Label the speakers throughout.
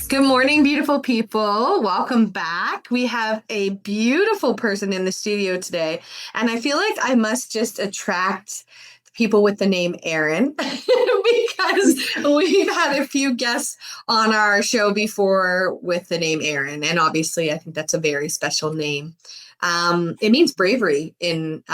Speaker 1: Good morning, beautiful people. Welcome back. We have a beautiful person in the studio today, and I feel like I must just attract people with the name Erin because we've had a few guests on our show before with the name Erin, and obviously, I think that's a very special name. It means bravery in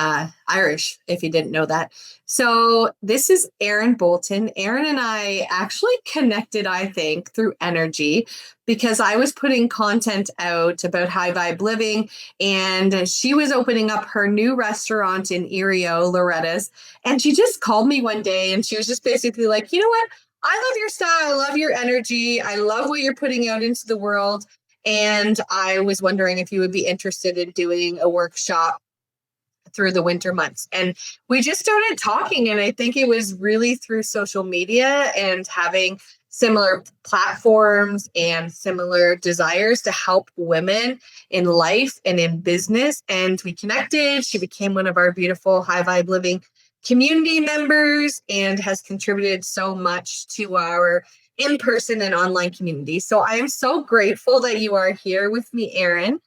Speaker 1: Irish, if you didn't know that. So this is Erin Bolton. Erin and I actually connected, I think, through energy because I was putting content out about high vibe living and she was opening up her new restaurant in Erio, Loretta's. And she just called me one day and she was just basically like, you know what? I love your style. I love your energy. I love what you're putting out into the world. And I was wondering if you would be interested in doing a workshop through the winter months. And we just started talking. And I think it was really through social media and having similar platforms and similar desires to help women in life and in business. And we connected. She became one of our beautiful High Vibe Living community members and has contributed so much to our in-person and online community. So I am so grateful that you are here with me, Erin.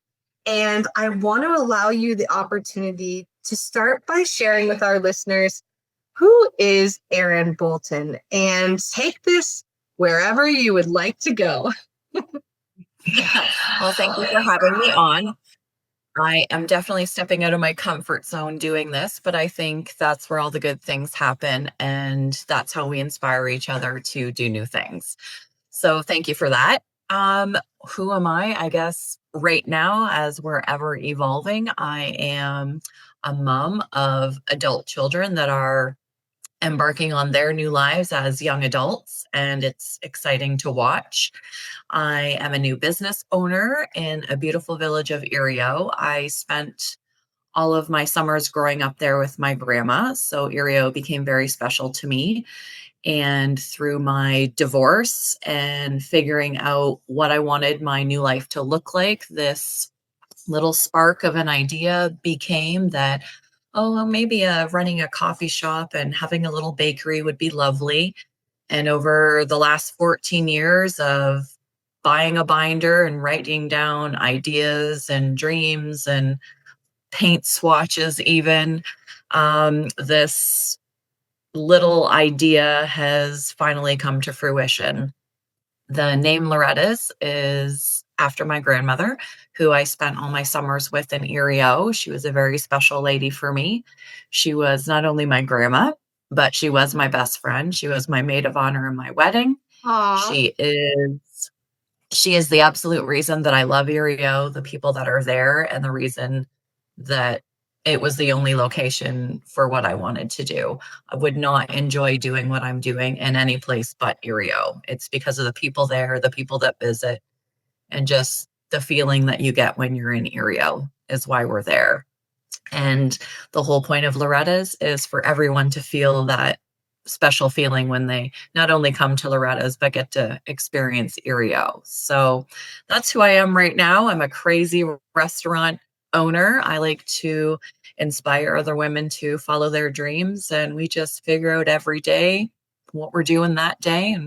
Speaker 1: And I want to allow you the opportunity to start by sharing with our listeners who is Erin Bolton and take this wherever you would like to go.
Speaker 2: Well, thank you for having me on. I am definitely stepping out of my comfort zone doing this, but I think that's where all the good things happen. And that's how we inspire each other to do new things. So thank you for that. Who am I? I guess right now, as we're ever evolving, I am a mom of adult children that are embarking on their new lives as young adults, and it's exciting to watch. I am a new business owner in a beautiful village of Erio. I spent all of my summers growing up there with my grandma, so Erio became very special to me. And through my divorce and figuring out what I wanted my new life to look like, this little spark of an idea became that, oh, well, maybe running a coffee shop and having a little bakery would be lovely. And over the last 14 years of buying a binder and writing down ideas and dreams and paint swatches, even, this little idea has finally come to fruition. The name Loretta's is after my grandmother, who I spent all my summers with in Erio. She was a very special lady for me. She was not only my grandma, but she was my best friend. She was my maid of honor in my wedding.
Speaker 1: Aw.
Speaker 2: She is she is the absolute reason that I love Erio, the people that are there, and the reason that it was the only location for what I wanted to do. I would not enjoy doing what I'm doing in any place but Erio. It's because of the people there, the people that visit, and just the feeling that you get when you're in Erio is why we're there. And the whole point of Loretta's is for everyone to feel that special feeling when they not only come to Loretta's, but get to experience Erio. So that's who I am right now. I'm a crazy restaurant owner. I like to inspire other women to follow their dreams. And we just figure out every day what we're doing that day.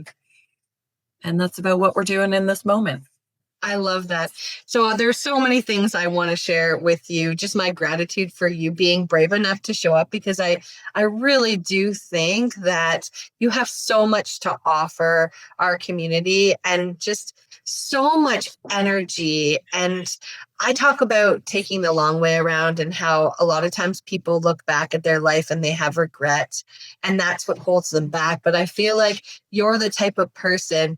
Speaker 2: And that's about what we're doing in this moment.
Speaker 1: I love that. So there's so many things I want to share with you. Just my gratitude for you being brave enough to show up because I really do think that you have so much to offer our community and just so much energy. And I talk about taking the long way around and how a lot of times people look back at their life and they have regret and that's what holds them back. But I feel like you're the type of person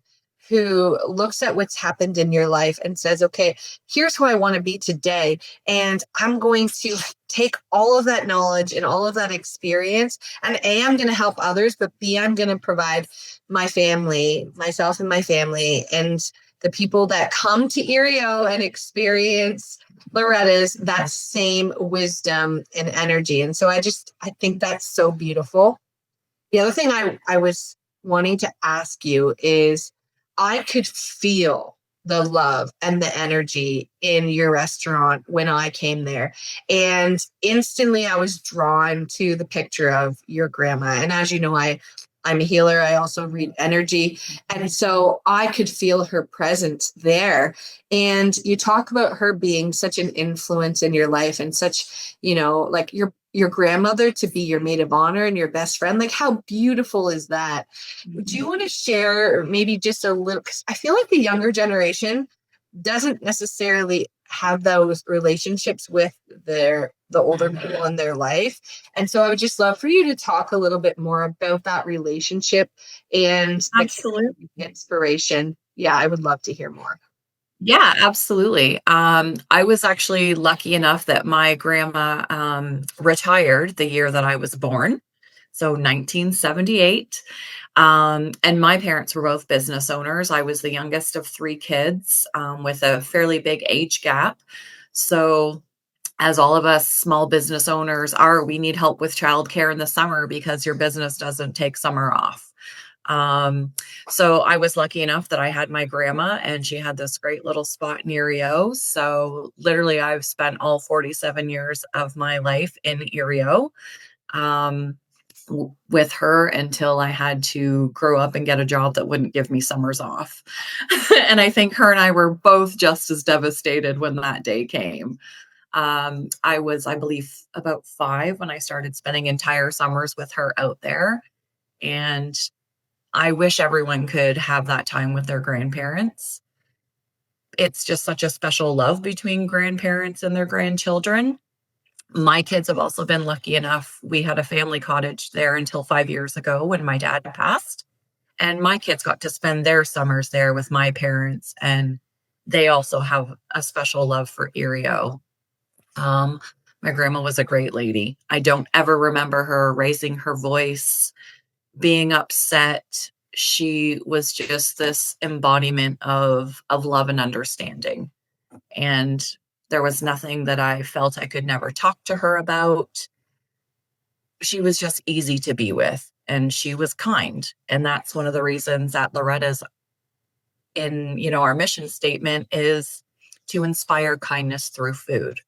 Speaker 1: who looks at what's happened in your life and says, okay, here's who I want to be today. And I'm going to take all of that knowledge and all of that experience. And A, I'm going to help others, but B, I'm going to provide my family, myself and my family, and the people that come to Erio and experience Loretta's that same wisdom and energy. And so I think that's so beautiful. The other thing I was wanting to ask you is, I could feel the love and the energy in your restaurant when I came there. And instantly I was drawn to the picture of your grandma. And as you know, I I'm a healer. I also read energy. And so I could feel her presence there. And you talk about her being such an influence in your life and such, like your grandmother to be your maid of honor and your best friend. Like, how beautiful is that? Do you want to share maybe just a little? Because I feel like the younger generation doesn't necessarily have those relationships with the older people in their life. And so I would just love for you to talk a little bit more about that relationship and
Speaker 2: Absolutely.
Speaker 1: the inspiration. Yeah, I would love to hear more.
Speaker 2: Yeah, absolutely. I was actually lucky enough that my grandma retired the year that I was born, so 1978. And my parents were both business owners. I was the youngest of three kids with a fairly big age gap. So, as all of us small business owners are, we need help with childcare in the summer because your business doesn't take summer off. Um, so I was lucky enough that I had my grandma and she had this great little spot in Erio. So literally I've spent all 47 years of my life in Erio, um, with her until I had to grow up and get a job that wouldn't give me summers off. And I think her and I were both just as devastated when that day came. I was, I believe, about 5 when I started spending entire summers with her out there. And I wish everyone could have that time with their grandparents. It's just such a special love between grandparents and their grandchildren. My kids have also been lucky enough. We had a family cottage there until 5 years ago when my dad passed. And my kids got to spend their summers there with my parents. And they also have a special love for Erio. Um, my grandma was a great lady. I don't ever remember her raising her voice, being upset. She was just this embodiment of love and understanding. And there was nothing that I felt I could never talk to her about. She was just easy to be with and she was kind. And that's one of the reasons that Loretta's in, our mission statement is to inspire kindness through food.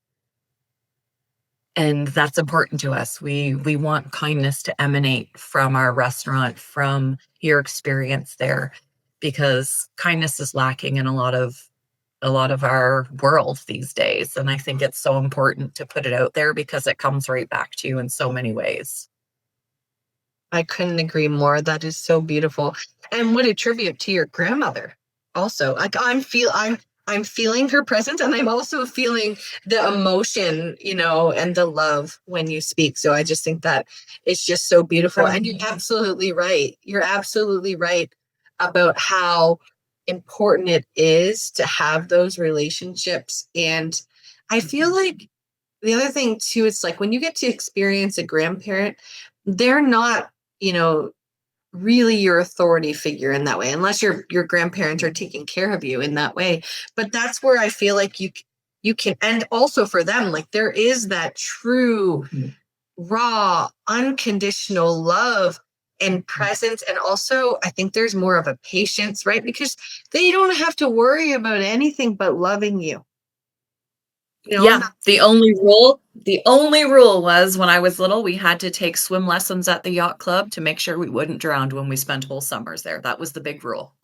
Speaker 2: And that's important to us. We want kindness to emanate from our restaurant, from your experience there, because kindness is lacking in a lot of our world these days. And I think it's so important to put it out there because it comes right back to you in so many ways.
Speaker 1: I couldn't agree more. That is so beautiful. And what a tribute to your grandmother. Also, like I'm feeling her presence and I'm also feeling the emotion, and the love when you speak. So I just think that it's just so beautiful. And you're absolutely right. You're absolutely right about how important it is to have those relationships. And I feel like the other thing too, it's like when you get to experience a grandparent, they're not, you know, really your authority figure in that way, unless your grandparents are taking care of you in that way. But that's where I feel like you can, and also for them, like there is that true, raw, unconditional love and presence. And also, I think there's more of a patience, right? Because they don't have to worry about anything but loving you.
Speaker 2: Yeah, the only rule was when I was little, we had to take swim lessons at the yacht club to make sure we wouldn't drown when we spent whole summers there. That was the big rule.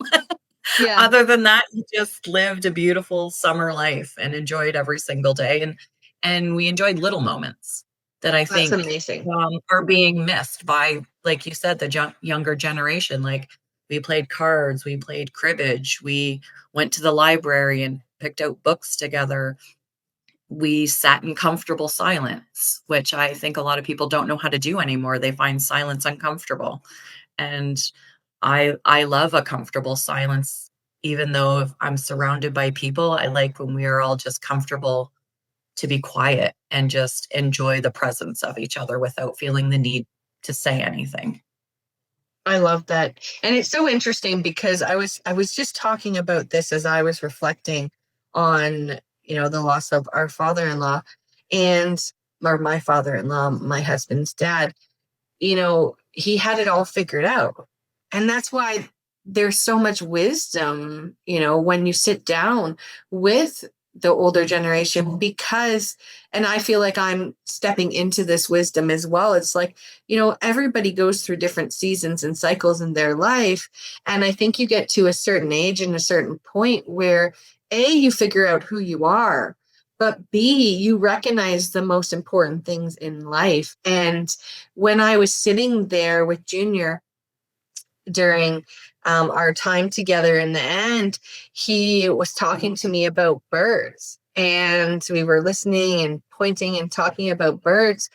Speaker 1: Yeah,
Speaker 2: Other than that, we just lived a beautiful summer life and enjoyed every single day. And we enjoyed little moments that I
Speaker 1: that's
Speaker 2: think
Speaker 1: amazing.
Speaker 2: are being missed by, like you said, the younger generation. Like we played cards, we played cribbage, we went to the library and picked out books together. We sat in comfortable silence, which I think a lot of people don't know how to do anymore. They find silence uncomfortable. And I love a comfortable silence, even though if I'm surrounded by people, I like when we are all just comfortable to be quiet and just enjoy the presence of each other without feeling the need to say anything.
Speaker 1: I love that. And it's so interesting because I was just talking about this as I was reflecting on, the loss of our father-in-law and or my father-in-law, my husband's dad. He had it all figured out. And that's why there's so much wisdom, when you sit down with the older generation, because, and I feel like I'm stepping into this wisdom as well. It's like, everybody goes through different seasons and cycles in their life. And I think you get to a certain age and a certain point where you figure out who you are, but B, you recognize the most important things in life. And when I was sitting there with Junior during our time together, in the end, he was talking to me about birds, and we were listening and pointing and talking about birds,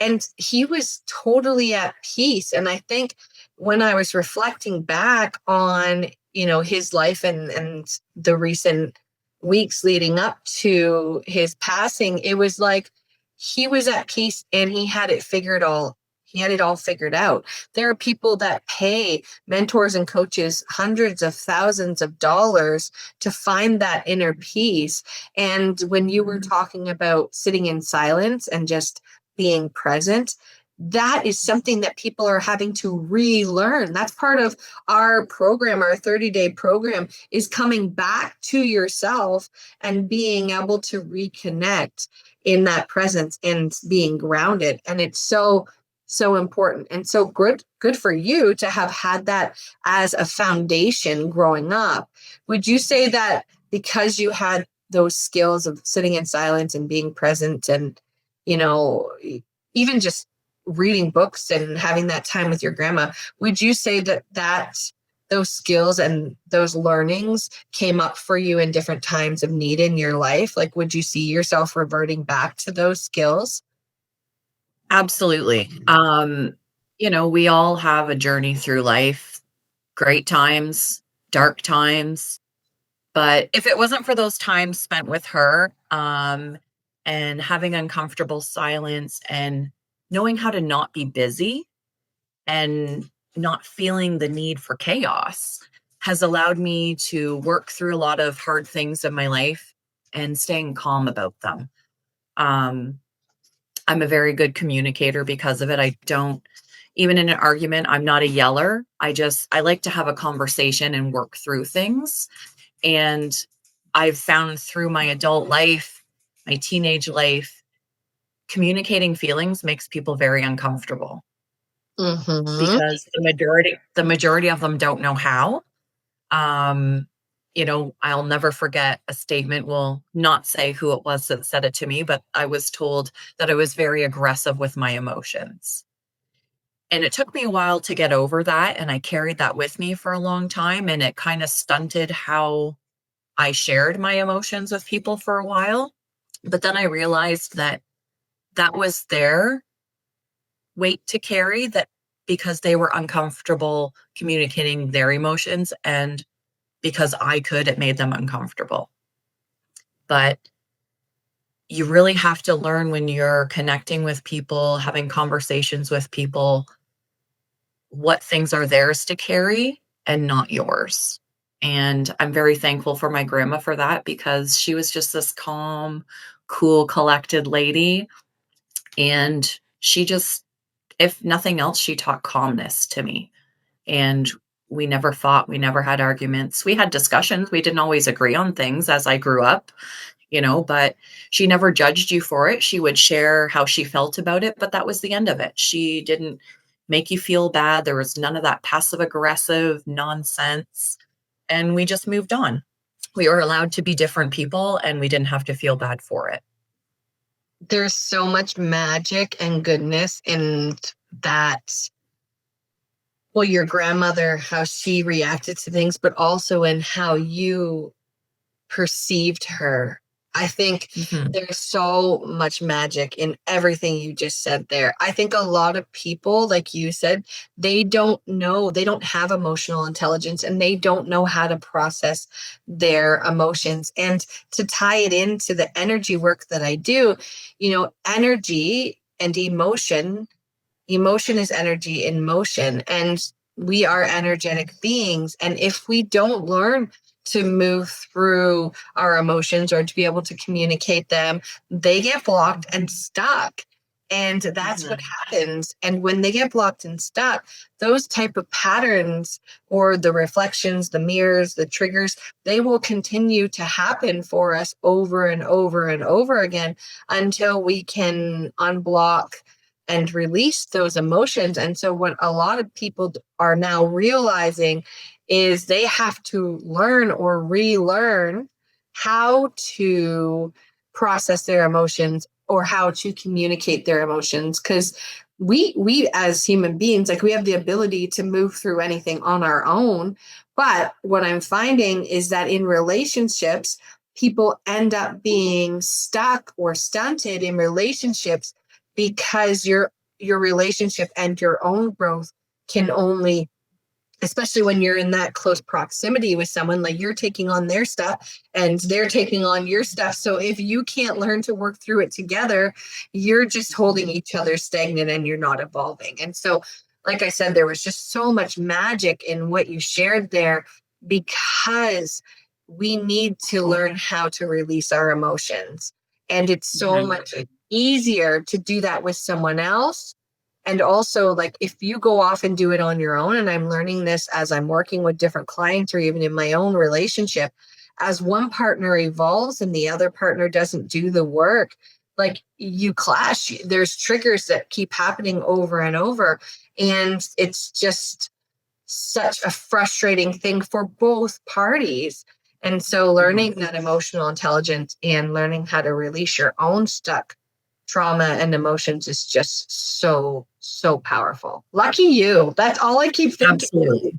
Speaker 1: and he was totally at peace. And I think when I was reflecting back on, his life and the recent weeks leading up to his passing, it was like he was at peace and he had it all figured out. There are people that pay mentors and coaches hundreds of thousands of dollars to find that inner peace. And when you were talking about sitting in silence and just being present, that is something that people are having to relearn. That's part of our program. Our 30-day program is coming back to yourself and being able to reconnect in that presence and being grounded. And it's so important and so good for you to have had that as a foundation growing up. Would you say that because you had those skills of sitting in silence and being present and, even just reading books and having that time with your grandma, would you say that those skills and those learnings came up for you in different times of need in your life? Like, would you see yourself reverting back to those skills?
Speaker 2: Absolutely. We all have a journey through life, great times, dark times. But if it wasn't for those times spent with her, and having uncomfortable silence and knowing how to not be busy and not feeling the need for chaos has allowed me to work through a lot of hard things in my life and staying calm about them. Um, I'm a very good communicator because of it. I don't, even in an argument, I'm not a yeller. I like to have a conversation and work through things. And I've found through my adult life, my teenage life, communicating feelings makes people very uncomfortable
Speaker 1: Mm-hmm.
Speaker 2: because the majority of them don't know how. Um, I'll never forget a statement, will not say who it was that said it to me, but I was told that I was very aggressive with my emotions. And it took me a while to get over that. And I carried that with me for a long time. And it kind of stunted how I shared my emotions with people for a while. But then I realized that that was their weight to carry, that because they were uncomfortable communicating their emotions, and because I could, it made them uncomfortable. But you really have to learn when you're connecting with people, having conversations with people, what things are theirs to carry and not yours. And I'm very thankful for my grandma for that, because she was just this calm, cool, collected lady. And she just, if nothing else, she taught calmness to me. And we never fought. We never had arguments. We had discussions. We didn't always agree on things as I grew up, but she never judged you for it. She would share how she felt about it, but that was the end of it. She didn't make you feel bad. There was none of that passive aggressive nonsense. And we just moved on. We were allowed to be different people and we didn't have to feel bad for it.
Speaker 1: There's so much magic and goodness in that. Well, your grandmother, how she reacted to things, but also in how you perceived her. I think
Speaker 2: Mhm.
Speaker 1: there's so much magic in everything you just said there. I think a lot of people, like you said, they don't have emotional intelligence, and they don't know how to process their emotions. And to tie it into the energy work that I do, energy and emotion is energy in motion, and we are energetic beings. And if we don't learn to move through our emotions or to be able to communicate them, they get blocked and stuck. And that's what
Speaker 2: Mhm.
Speaker 1: happens. And when they get blocked and stuck, those type of patterns or the reflections, the mirrors, the triggers, they will continue to happen for us over and over and over again until we can unblock and release those emotions. And so what a lot of people are now realizing is they have to learn or relearn how to process their emotions or how to communicate their emotions, because we as human beings, like, we have the ability to move through anything on our own. But what I'm finding is that in relationships, people end up being stuck or stunted in relationships because your relationship and your own growth can only, especially when you're in that close proximity with someone, like, you're taking on their stuff and they're taking on your stuff. So if you can't learn to work through it together, you're just holding each other stagnant and you're not evolving. And so, like I said, there was just so much magic in what you shared there, because we need to learn how to release our emotions. And it's so
Speaker 2: Mhm.
Speaker 1: much easier to do that with someone else. And also, like, if you go off and do it on your own, and I'm learning this as I'm working with different clients or even in my own relationship, as one partner evolves and the other partner doesn't do the work, like, you clash. There's triggers that keep happening over and over. And it's just such a frustrating thing for both parties. And so,
Speaker 2: Mhm.
Speaker 1: learning that emotional intelligence and learning how to release your own stuck trauma and emotions is just so, so powerful. Lucky you. That's all I keep thinking.
Speaker 2: Absolutely.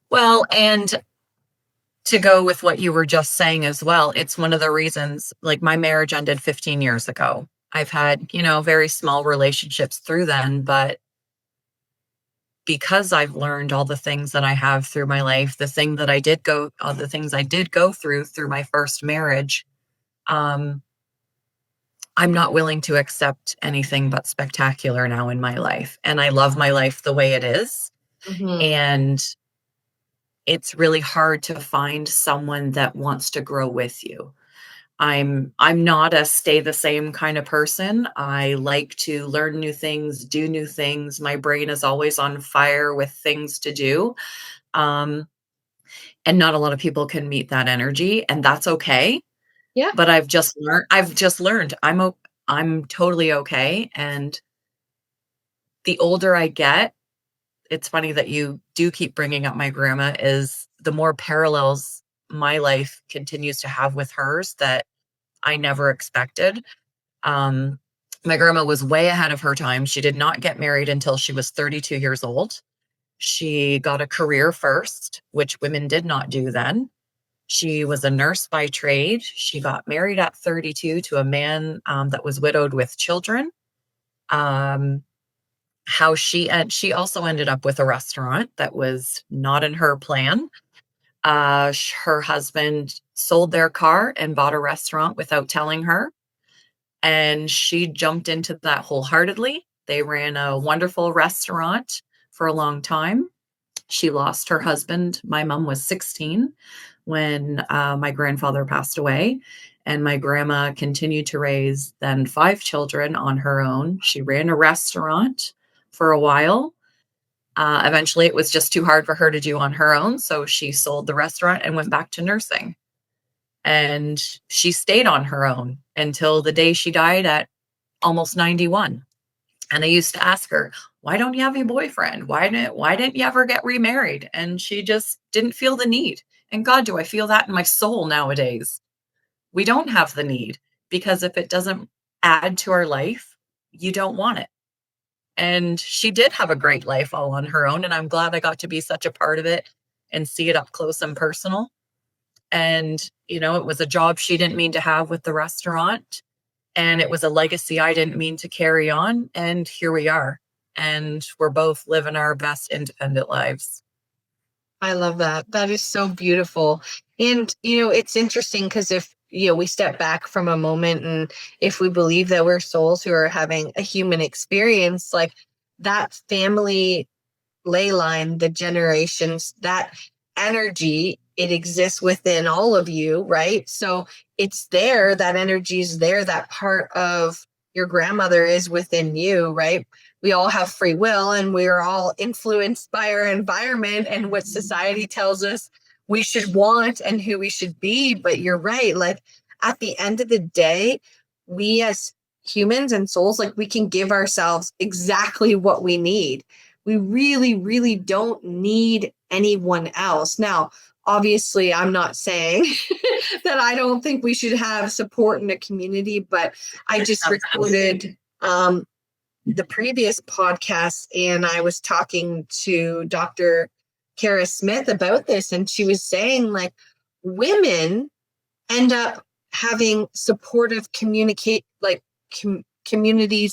Speaker 2: Well, and to go with what you were just saying as well, it's one of the reasons, like, my marriage ended 15 years ago. I've had, very small relationships through then, but because I've learned all the things that I have through my life, the things I did go through my first marriage, um, I'm not willing to accept anything but spectacular now in my life. And I love my life the way it is.
Speaker 1: Mhm.
Speaker 2: And it's really hard to find someone that wants to grow with you. I'm not a stay the same kind of person. I like to learn new things, do new things. My brain is always on fire with things to do. Um, and not a lot of people can meet that energy, and that's okay.
Speaker 1: Yeah.
Speaker 2: But I've just learned I'm totally okay. And the older I get, it's funny that you do keep bringing up my grandma, is the more parallels my life continues to have with hers that I never expected. Um, my grandma was way ahead of her time. She did not get married until she was 32 years old. She got a career first, which women did not do then. She was a nurse by trade. She got married at 32 to a man that was widowed with children. Um, she also ended up with a restaurant that was not in her plan. Her husband sold their car and bought a restaurant without telling her, and she jumped into that wholeheartedly. They ran a wonderful restaurant for a long time. She lost her husband. My mom was 16 when my grandfather passed away, and my grandma continued to raise then 5 children on her own. She ran a restaurant for a while. Eventually, it was just too hard for her to do on her own, so she sold the restaurant and went back to nursing. And she stayed on her own until the day she died at almost 91. And I used to ask her, "Why don't you have a boyfriend? Why didn't you ever get remarried?" And she just didn't feel the need. And God, do I feel that in my soul nowadays. We don't have the need, because if it doesn't add to our life, you don't want it. And she did have a great life all on her own, and I'm glad I got to be such a part of it and see it up close and personal. And, it was a job she didn't mean to have with the restaurant, and it was a legacy I didn't mean to carry on, and here we are. And we're both living our best independent lives.
Speaker 1: I love that. That is so beautiful. And, it's interesting because if, we step back from a moment, and if we believe that we're souls who are having a human experience, like, that family ley line, the generations, that energy, it exists within all of you, right? So it's there, that energy is there, that part of your grandmother is within you, right? We all have free will and we are all influenced by our environment and what society tells us we should want and who we should be. But you're right. Like at the end of the day, we as humans and souls, like we can give ourselves exactly what we need. We really, really don't need anyone else. Now, obviously, I'm not saying that I don't think we should have support in a community, but I just recorded the previous podcast and I was talking to Dr. Kara Smith about this, and she was saying like women end up having supportive communities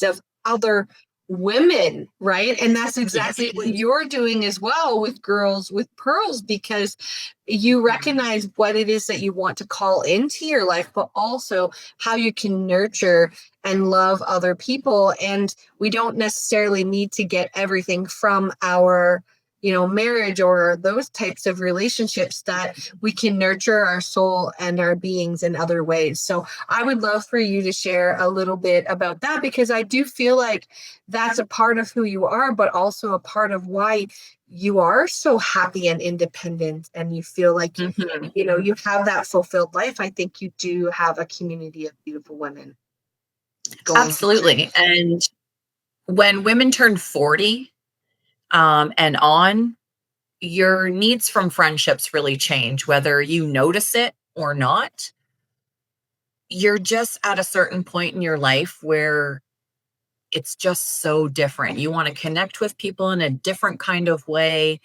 Speaker 1: of other women, right? And that's exactly what you're doing as well with Girls with Pearls, because you recognize what it is that you want to call into your life, but also how you can nurture and love other people. And we don't necessarily need to get everything from our marriage or those types of relationships, that we can nurture our soul and our beings in other ways. So I would love for you to share a little bit about that, because I do feel like that's a part of who you are, but also a part of why you are so happy and independent and you feel like you have that fulfilled life. I think you do have a community of beautiful women going.
Speaker 2: Absolutely. And when women turn 40 and on, your needs from friendships really change, whether you notice it or not. You're just at a certain point in your life where it's just so different. You want to connect with people in a different kind of way.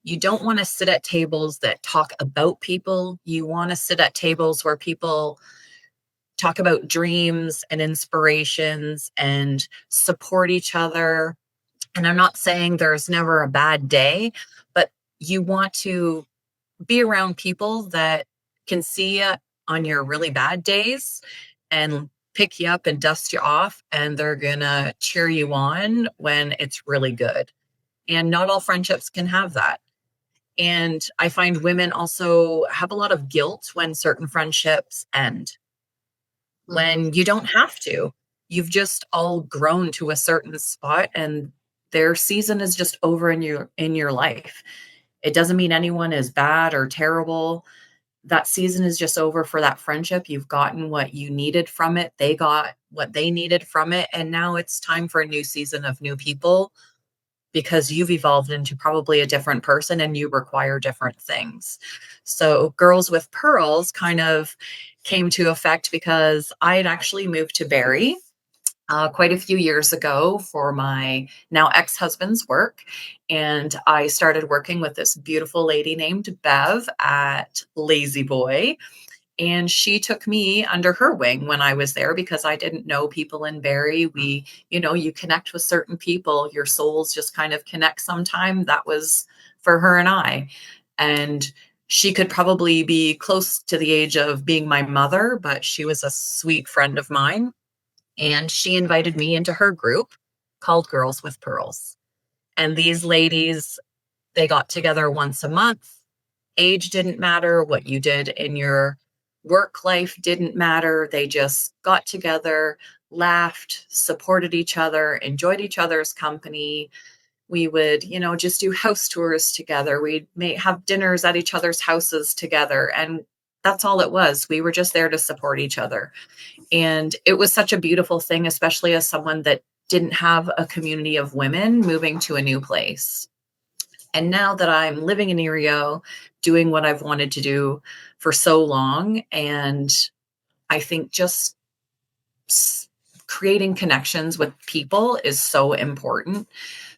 Speaker 2: You don't want to sit at tables that talk about people. You want to sit at tables where people talk about dreams and inspirations and support each other. And I'm not saying there's never a bad day, but you want to be around people that can see you on your really bad days and pick you up and dust you off, and they're gonna cheer you on when it's really good. And not all friendships can have that. And I find women also have a lot of guilt when certain friendships end, when you don't have to. You've just all grown to a certain spot and their season is just over in your life. It doesn't mean anyone is bad or terrible. That season is just over for that friendship. You've gotten what you needed from it. They got what they needed from it. And now it's time for a new season of new people, because you've evolved into probably a different person and you require different things. So Girls with Pearls kind of came to effect because I had actually moved to Barrie quite a few years ago for my now ex-husband's work. And I started working with this beautiful lady named Bev at Lazy Boy. And she took me under her wing when I was there because I didn't know people in Barrie. You connect with certain people, your souls just kind of connect sometime. That was for her and I. And she could probably be close to the age of being my mother, but she was a sweet friend of mine. And she invited me into her group called Girls with Pearls. And these ladies, they got together once a month. Age didn't matter. What you did in your work life didn't matter. They just got together, laughed, supported each other, enjoyed each other's company. We would, just do house tours together. We'd have dinners at each other's houses together. And that's all it was. We were just there to support each other. And it was such a beautiful thing, especially as someone that didn't have a community of women moving to a new place. And now that I'm living in Erio, doing what I've wanted to do for so long, and I think just creating connections with people is so important.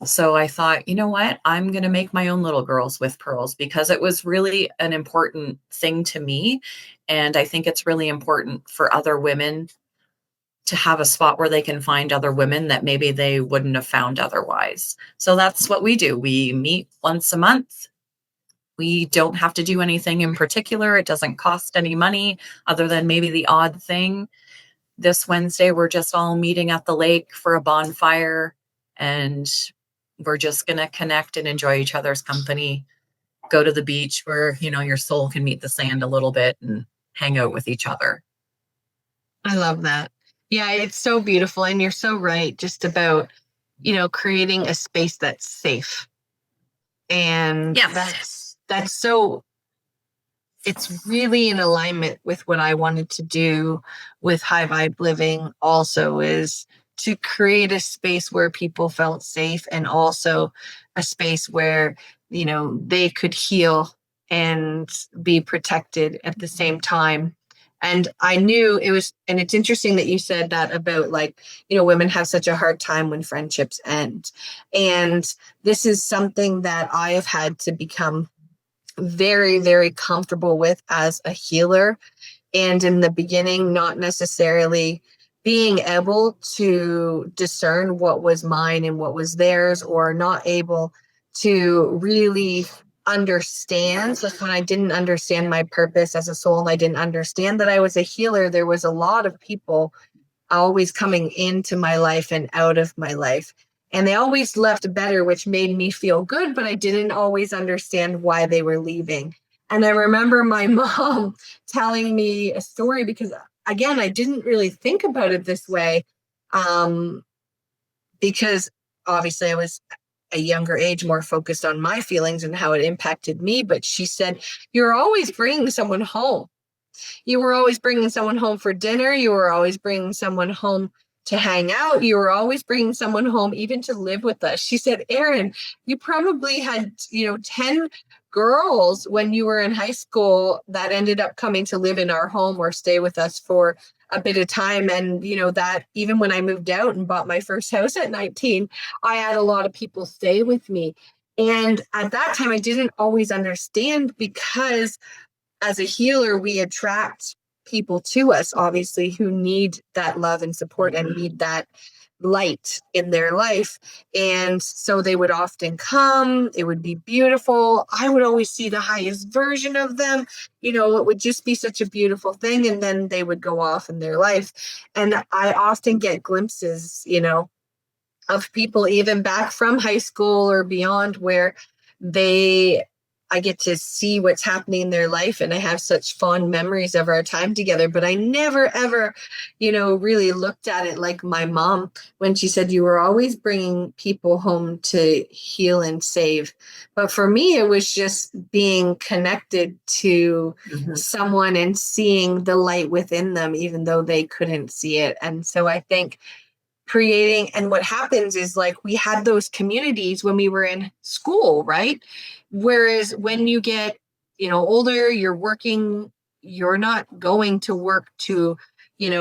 Speaker 2: So I thought, you know what? I'm going to make my own little Girls with Pearls because it was really an important thing to me. And I think it's really important for other women to have a spot where they can find other women that maybe they wouldn't have found otherwise. So that's what we do. We meet once a month. We don't have to do anything in particular. It doesn't cost any money other than maybe the odd thing. This Wednesday, we're just all meeting at the lake for a bonfire, and we're just going to connect and enjoy each other's company, go to the beach where, your soul can meet the sand a little bit and hang out with each other.
Speaker 1: I love that. Yeah, it's so beautiful. And you're so right, just about, creating a space that's safe. And
Speaker 2: Yes.
Speaker 1: that's so, it's really in alignment with what I wanted to do with high vibe living also, is to create a space where people felt safe, and also a space where, they could heal and be protected at the same time. And I knew it was, and it's interesting that you said that about, like, women have such a hard time when friendships end. And this is something that I have had to become very, very comfortable with as a healer. And in the beginning, not necessarily being able to discern what was mine and what was theirs, or not able to really understand. Like, when I didn't understand my purpose as a soul, and I didn't understand that I was a healer, there was a lot of people always coming into my life and out of my life. And they always left better, which made me feel good, but I didn't always understand why they were leaving. And I remember my mom telling me a story, because, again, I didn't really think about it this way, um, because obviously I was a younger age, more focused on my feelings and how it impacted me. But she said, "You're always bringing someone home. You were always bringing someone home for dinner. You were always bringing someone home to hang out. You were always bringing someone home even to live with us." She said, "Erin, you probably had, 10 girls when you were in high school that ended up coming to live in our home or stay with us for a bit of time. And, that even when I moved out and bought my first house at 19, I had a lot of people stay with me." And at that time, I didn't always understand, because as a healer, we attract people to us, obviously, who need that love and support and need that light in their life. And so they would often come, it would be beautiful. I would always see the highest version of them. It would just be such a beautiful thing. And then they would go off in their life. And I often get glimpses, of people even back from high school or beyond, where I get to see what's happening in their life, and I have such fond memories of our time together. But I never ever, really looked at it like my mom, when she said, "You were always bringing people home to heal and save." But for me, it was just being connected to someone and seeing the light within them, even though they couldn't see it. And so I think creating, and what happens is, like, we had those communities when we were in school, right? Whereas when you get, older, you're working, you're not going to work to,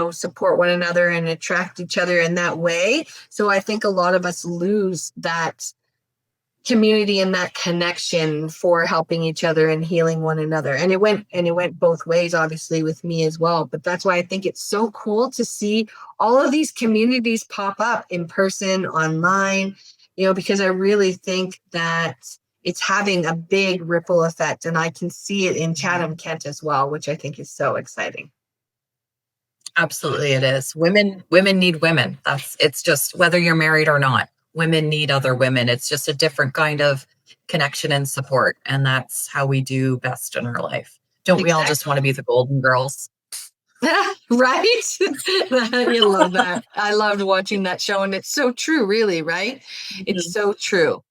Speaker 1: support one another and attract each other in that way. So I think a lot of us lose that community and that connection for helping each other and healing one another. And it went both ways, obviously, with me as well. But that's why I think it's so cool to see all of these communities pop up in person, online, because I really think that it's having a big ripple effect. And I can see it in Chatham, Kent as well, which I think is so exciting.
Speaker 2: Absolutely, it is. Women need women. It's just, whether you're married or not, women need other women. It's just a different kind of connection and support, and that's how we do best in our life. Don't we all just want to be the golden girls?
Speaker 1: Right? You love that. I loved watching that show, and it's so true, really, right? It's so true.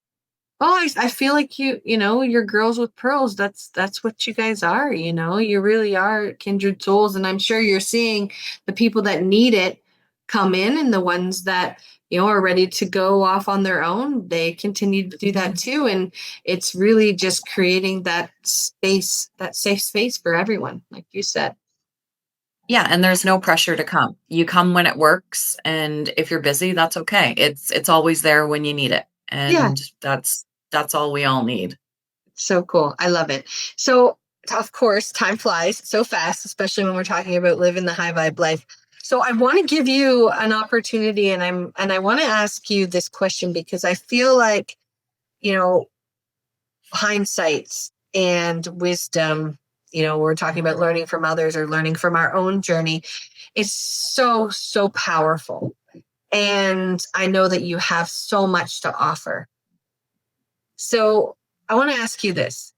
Speaker 1: Oh, I feel like you're girls with pearls. That's what you guys are, you really are kindred souls. And I'm sure you're seeing the people that need it come in, and the ones that, are ready to go off on their own, they continue to do that too. And it's really just creating that space, that safe space for everyone, like you said.
Speaker 2: Yeah, and there's no pressure to come. You come when it works, and if you're busy, that's okay. It's always there when you need it.
Speaker 1: Yeah.
Speaker 2: And that's all we all need.
Speaker 1: So cool. I love it. So, of course, time flies so fast, especially when we're talking about living the high vibe life. So I want to give you an opportunity, and I want to ask you this question, because I feel like, you know, hindsight and wisdom, we're talking about learning from others or learning from our own journey, is so, so powerful. And I know that you have so much to offer. So I want to ask you this.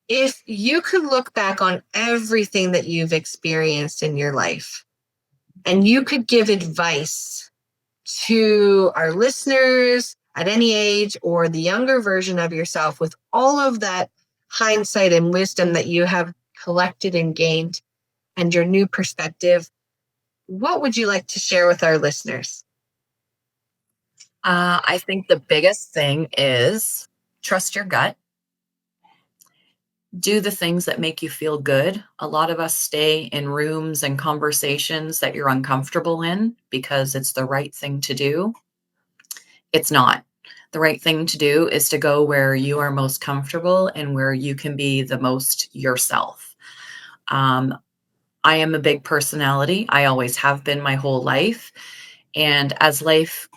Speaker 1: If you could look back on everything that you've experienced in your life, and you could give advice to our listeners at any age or the younger version of yourself with all of that hindsight and wisdom that you have collected and gained and your new perspective, what would you like to share with our listeners?
Speaker 2: I think the biggest thing is trust your gut. Do the things that make you feel good. A lot of us stay in rooms and conversations that you're uncomfortable in because it's the right thing to do. It's not. The right thing to do is to go where you are most comfortable and where you can be the most yourself. I am a big personality. I always have been my whole life. And as life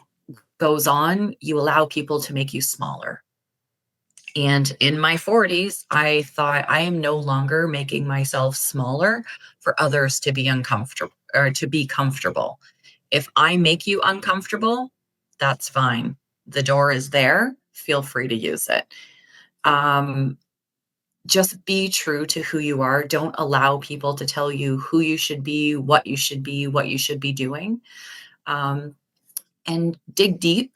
Speaker 2: goes on, you allow people to make you smaller. And in my 40s, I thought I am no longer making myself smaller for others to be uncomfortable or to be comfortable. If I make you uncomfortable, that's fine. The door is there. Feel free to use it. Just be true to who you are. Don't allow people to tell you who you should be, what you should be, what you should be doing. And dig deep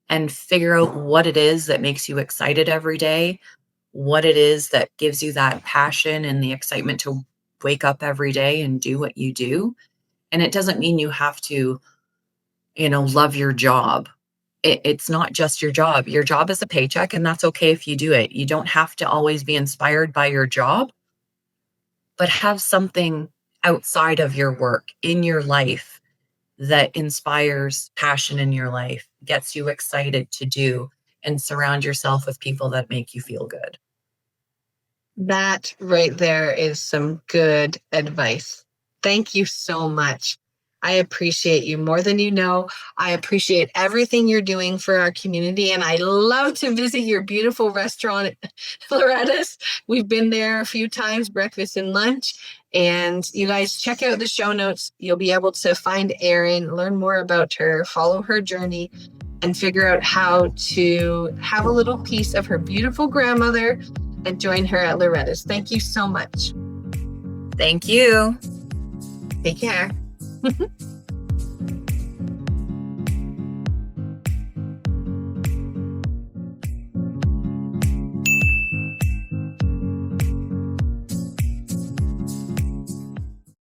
Speaker 2: and figure out what it is that makes you excited every day, what it is that gives you that passion and the excitement to wake up every day and do what you do. And it doesn't mean you have to, love your job. It's not just your job. Your job is a paycheck, and that's okay if you do it. You don't have to always be inspired by your job, but have something outside of your work in your life that inspires passion in your life, gets you excited to do, and surround yourself with people that make you feel good.
Speaker 1: That right there is some good advice. Thank you so much. I appreciate you more than you know. I appreciate everything you're doing for our community. And I love to visit your beautiful restaurant, Loretta's. We've been there a few times, breakfast and lunch. And you guys check out the show notes. You'll be able to find Erin, learn more about her, follow her journey, and figure out how to have a little piece of her beautiful grandmother and join her at Loretta's. Thank you so much.
Speaker 2: Thank you.
Speaker 1: Take care.